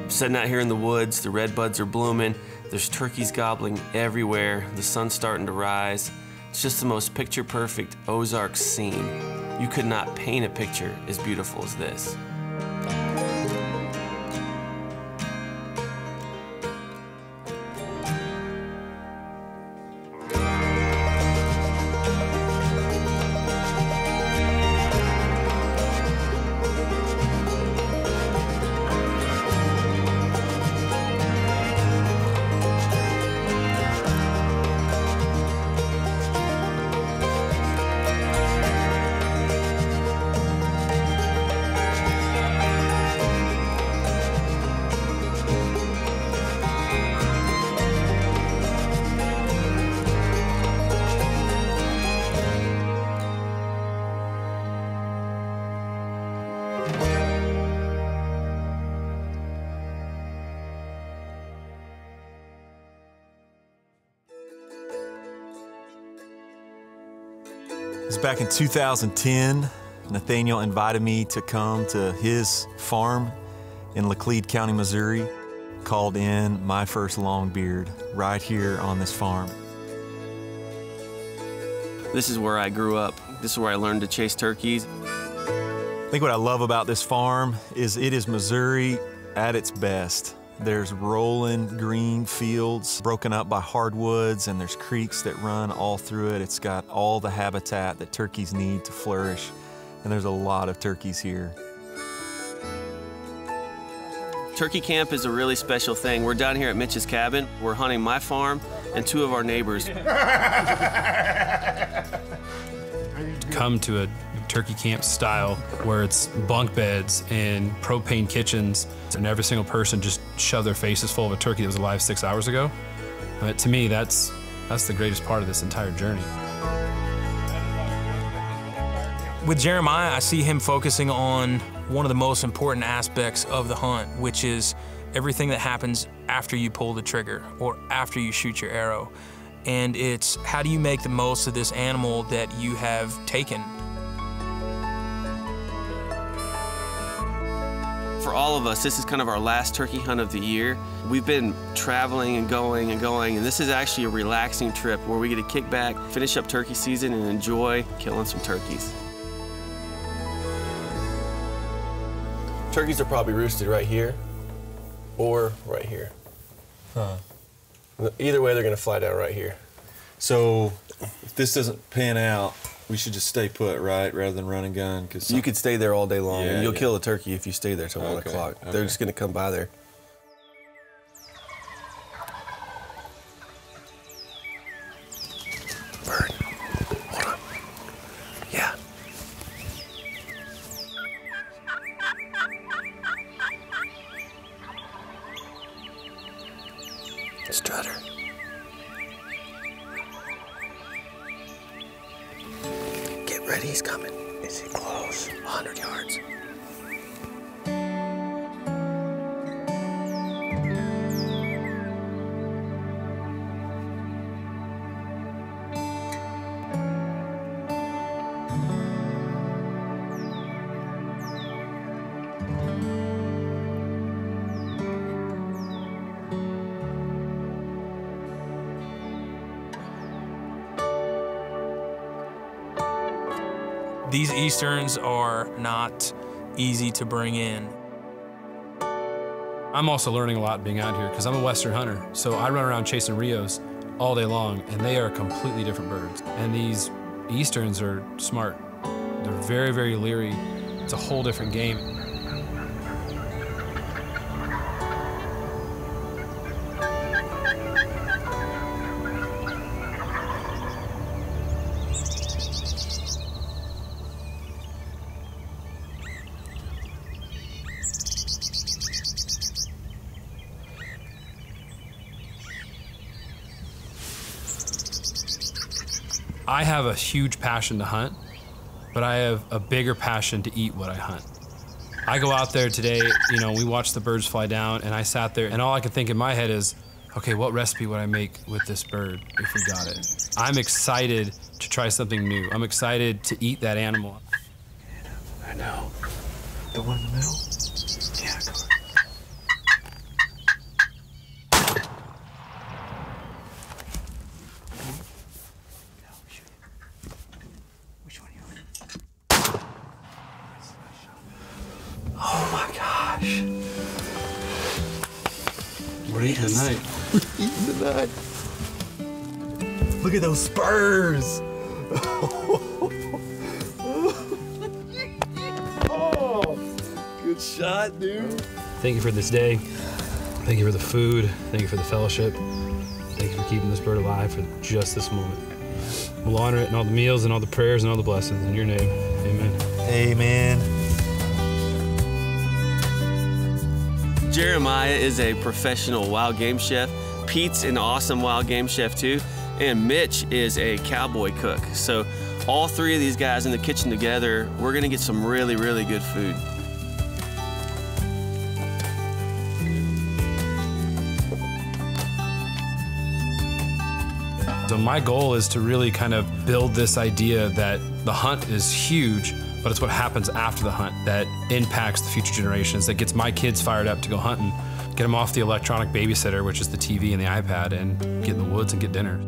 Sitting out here in the woods, the red buds are blooming, there's turkeys gobbling everywhere, the sun's starting to rise. It's just the most picture-perfect Ozarks scene. You could not paint a picture as beautiful as this. It was back in 2010. Nathaniel invited me to come to his farm in Laclede County, Missouri. Called in my first long beard right here on this farm. This is where I grew up. This is where I learned to chase turkeys. I think what I love about this farm is it is Missouri at its best. There's rolling green fields broken up by hardwoods, and there's creeks that run all through it. It's got all the habitat that turkeys need to flourish, and there's a lot of turkeys here. Turkey camp is a really special thing. We're down here at Mitch's cabin. We're hunting my farm and two of our neighbors. Come to a turkey camp style where it's bunk beds and propane kitchens, and every single person just shoved their faces full of a turkey that was alive 6 hours ago. But to me, that's the greatest part of this entire journey. With Jeremiah, I see him focusing on one of the most important aspects of the hunt, which is everything that happens after you pull the trigger or after you shoot your arrow. And it's how do you make the most of this animal that you have taken? For all of us, this is kind of our last turkey hunt of the year. We've been traveling and going, and this is actually a relaxing trip where we get to kick back, finish up turkey season, and enjoy killing some turkeys. Turkeys are probably roosted right here or right here. Huh. Either way, they're gonna fly down right here. So if this doesn't pan out, we should just stay put, right, rather than run and gun? Cause you could stay there all day long, Yeah, and you'll yeah. kill a turkey if you stay there till 1 Okay, o'clock. okay. They're just gonna come by there. Bird, hold on. Yeah. Strutter. Get ready, he's coming. Is he close? 100 yards. These Easterns are not easy to bring in. I'm also learning a lot being out here because I'm a Western hunter, so I run around chasing Rios all day long, and they are completely different birds. And these Easterns are smart. They're very, very leery. It's a whole different game. I have a huge passion to hunt, but I have a bigger passion to eat what I hunt. I go out there today, you know, we watched the birds fly down, and I sat there, and all I could think in my head is, okay, what recipe would I make with this bird if we got it? I'm excited to try something new. I'm excited to eat that animal. I know. The one in the middle? Yeah, go ahead. Oh my gosh. We're eating tonight. We're eating tonight. Look at those spurs. Oh, good shot, dude. Thank you for this day. Thank you for the food. Thank you for the fellowship. Thank you for keeping this bird alive for just this moment. We'll honor it in all the meals and all the prayers and all the blessings. In your name, amen. Amen. Jeremiah is a professional wild game chef. Pete's an awesome wild game chef too. And Mitch is a cowboy cook. So all three of these guys in the kitchen together, we're gonna get some really, really good food. So my goal is to really kind of build this idea that the hunt is huge, but it's what happens after the hunt that impacts the future generations, that gets my kids fired up to go hunting, get them off the electronic babysitter, which is the TV and the iPad, and get in the woods and get dinner.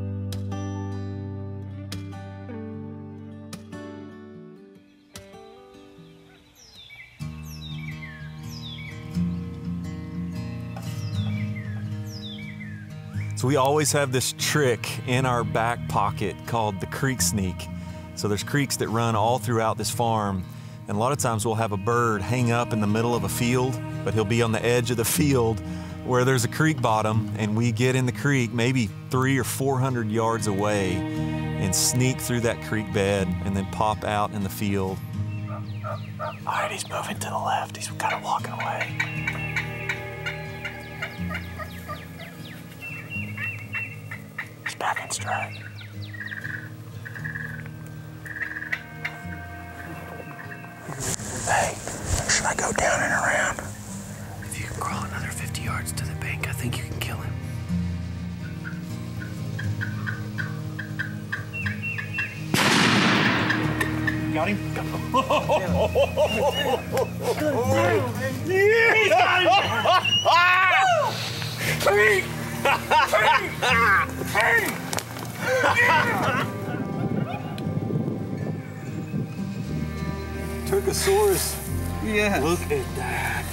So we always have this trick in our back pocket called the creek sneak. So there's creeks that run all throughout this farm, and a lot of times we'll have a bird hang up in the middle of a field, but he'll be on the edge of the field where there's a creek bottom, and we get in the creek maybe 300 or 400 yards away and sneak through that creek bed and then pop out in the field. All right, he's moving to the left. He's kind of walking away. He's back in stride. Hey, should I go down and around? If you can crawl another 50 yards to the bank, I think you can kill him. Got him? Turkosaurus. Yeah. Look at that.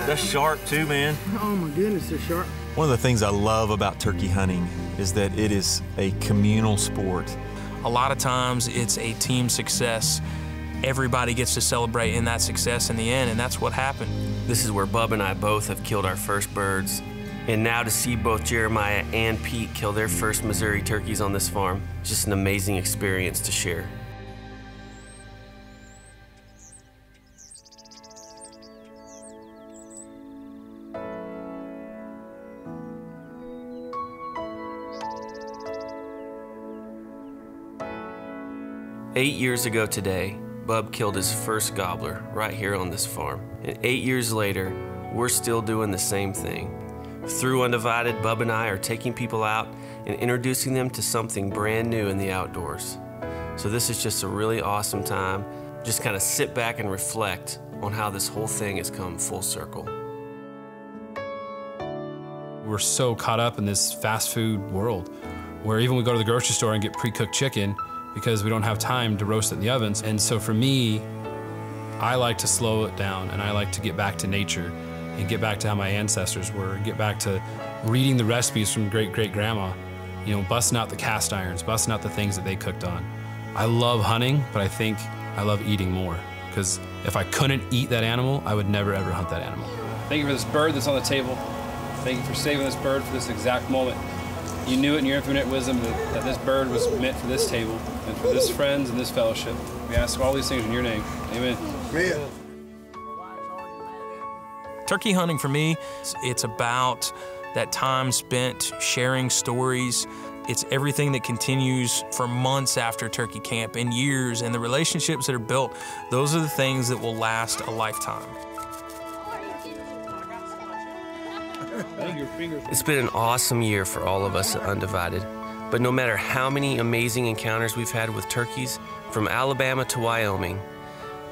That's sharp too, man. Oh my goodness, they're sharp. One of the things I love about turkey hunting is that it is a communal sport. A lot of times it's a team success. Everybody gets to celebrate in that success in the end, and that's what happened. This is where Bub and I both have killed our first birds. And now to see both Jeremiah and Pete kill their first Missouri turkeys on this farm, it's just an amazing experience to share. Eight years ago today, Bub killed his first gobbler right here on this farm. And 8 years later, we're still doing the same thing. Through Undivided, Bub and I are taking people out and introducing them to something brand new in the outdoors. So this is just a really awesome time. Just kind of sit back and reflect on how this whole thing has come full circle. We're so caught up in this fast food world where even we go to the grocery store and get pre-cooked chicken because we don't have time to roast it in the ovens. And so for me, I like to slow it down, and I like to get back to nature and get back to how my ancestors were, and get back to reading the recipes from great-great-grandma, you know, busting out the cast irons, busting out the things that they cooked on. I love hunting, but I think I love eating more, because if I couldn't eat that animal, I would never ever hunt that animal. Thank you for this bird that's on the table. Thank you for saving this bird for this exact moment. You knew it in your infinite wisdom that this bird was meant for this table and for this friends and this fellowship. We ask all these things in your name. Amen. Man. Turkey hunting for me, it's about that time spent sharing stories. It's everything that continues for months after turkey camp and years, and the relationships that are built. Those are the things that will last a lifetime. It's been an awesome year for all of us at Undivided, but no matter how many amazing encounters we've had with turkeys, from Alabama to Wyoming,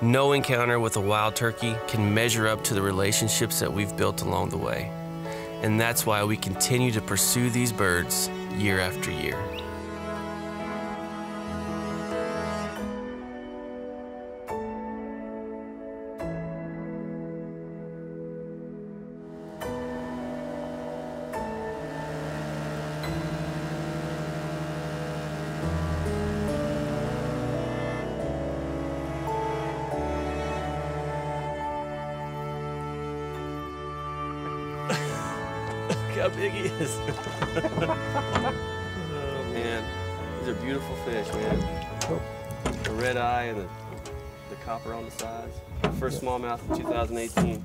no encounter with a wild turkey can measure up to the relationships that we've built along the way. And that's why we continue to pursue these birds year after year. How big he is. Oh man, these are beautiful fish, man. The red eye and the copper on the sides. First smallmouth in 2018.